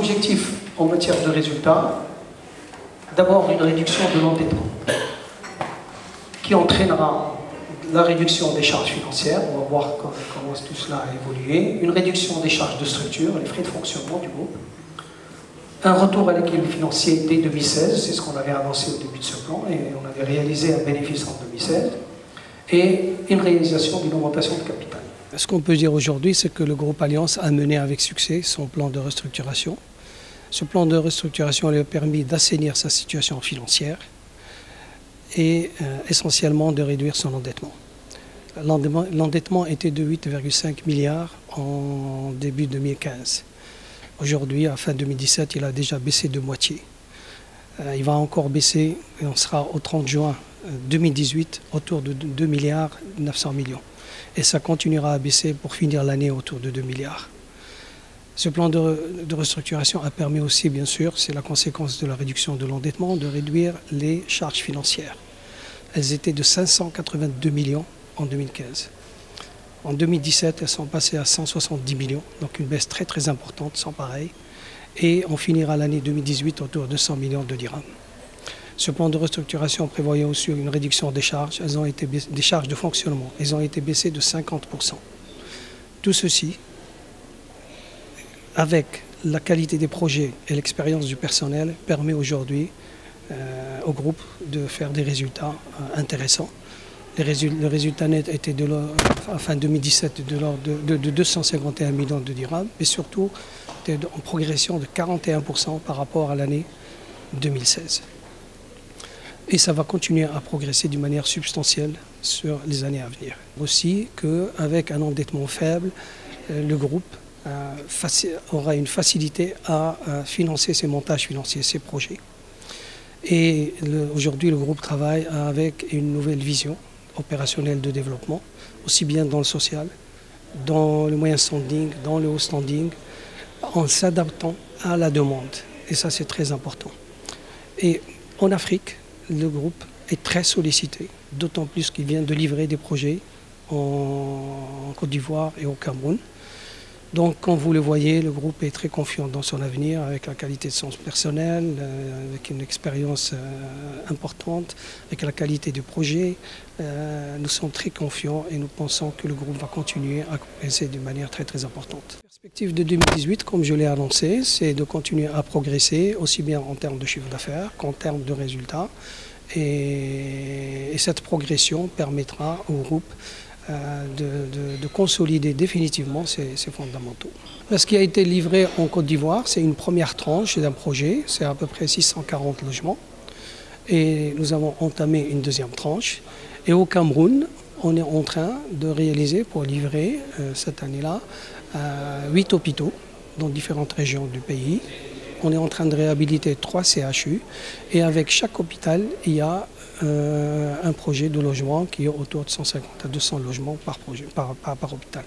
objectifs en matière de résultats, d'abord une réduction de l'endettement qui entraînera la réduction des charges financières, on va voir comment tout cela a évolué, une réduction des charges de structure, les frais de fonctionnement du groupe, un retour à l'équilibre financier dès 2016, c'est ce qu'on avait avancé au début de ce plan, et on avait réalisé un bénéfice en 2016, et une réalisation d'une augmentation de capital. Ce qu'on peut dire aujourd'hui, c'est que le groupe Alliance a mené avec succès son plan de restructuration. Ce plan de restructuration lui a permis d'assainir sa situation financière et essentiellement de réduire son endettement. L'endettement était de 8,5 milliards en début 2015. Aujourd'hui, à fin 2017, il a déjà baissé de moitié. Il va encore baisser et on sera au 30 juin 2018 autour de 2 milliards 900 millions. Et ça continuera à baisser pour finir l'année autour de 2 milliards. Ce plan de restructuration a permis aussi, bien sûr, c'est la conséquence de la réduction de l'endettement, de réduire les charges financières. Elles étaient de 582 millions en 2015. En 2017, elles sont passées à 170 millions, donc une baisse très très importante, sans pareil. Et on finira l'année 2018 autour de 100 millions de dirhams. Ce plan de restructuration prévoyait aussi une réduction des charges, des charges de fonctionnement. Elles ont été baissées de 50%. Tout ceci, avec la qualité des projets et l'expérience du personnel, permet aujourd'hui au groupe de faire des résultats intéressants. Le résultat net était à fin 2017 de l'ordre de 251 millions de dirhams, mais surtout en progression de 41% par rapport à l'année 2016. Et ça va continuer à progresser d'une manière substantielle sur les années à venir. Aussi qu'avec un endettement faible, le groupe aura une facilité à financer ses montages financiers, ses projets. Et aujourd'hui, le groupe travaille avec une nouvelle vision opérationnelle de développement, aussi bien dans le social, dans le moyen standing, dans le haut standing, en s'adaptant à la demande. Et ça, c'est très important. Et en Afrique, le groupe est très sollicité, d'autant plus qu'il vient de livrer des projets en Côte d'Ivoire et au Cameroun. Donc, comme vous le voyez, le groupe est très confiant dans son avenir, avec la qualité de son personnel, avec une expérience importante, avec la qualité du projet. Nous sommes très confiants et nous pensons que le groupe va continuer à progresser d'une manière très très importante. La perspective de 2018, comme je l'ai annoncé, c'est de continuer à progresser, aussi bien en termes de chiffre d'affaires qu'en termes de résultats. Et cette progression permettra au groupe de consolider définitivement ces fondamentaux. Ce qui a été livré en Côte d'Ivoire, c'est une première tranche d'un projet, c'est à peu près 640 logements. Et nous avons entamé une deuxième tranche. Et au Cameroun, on est en train de réaliser, pour livrer cette année-là, 8 hôpitaux dans différentes régions du pays. On est en train de réhabiliter 3 CHU et avec chaque hôpital, il y a un projet de logement qui est autour de 150 à 200 logements par hôpital.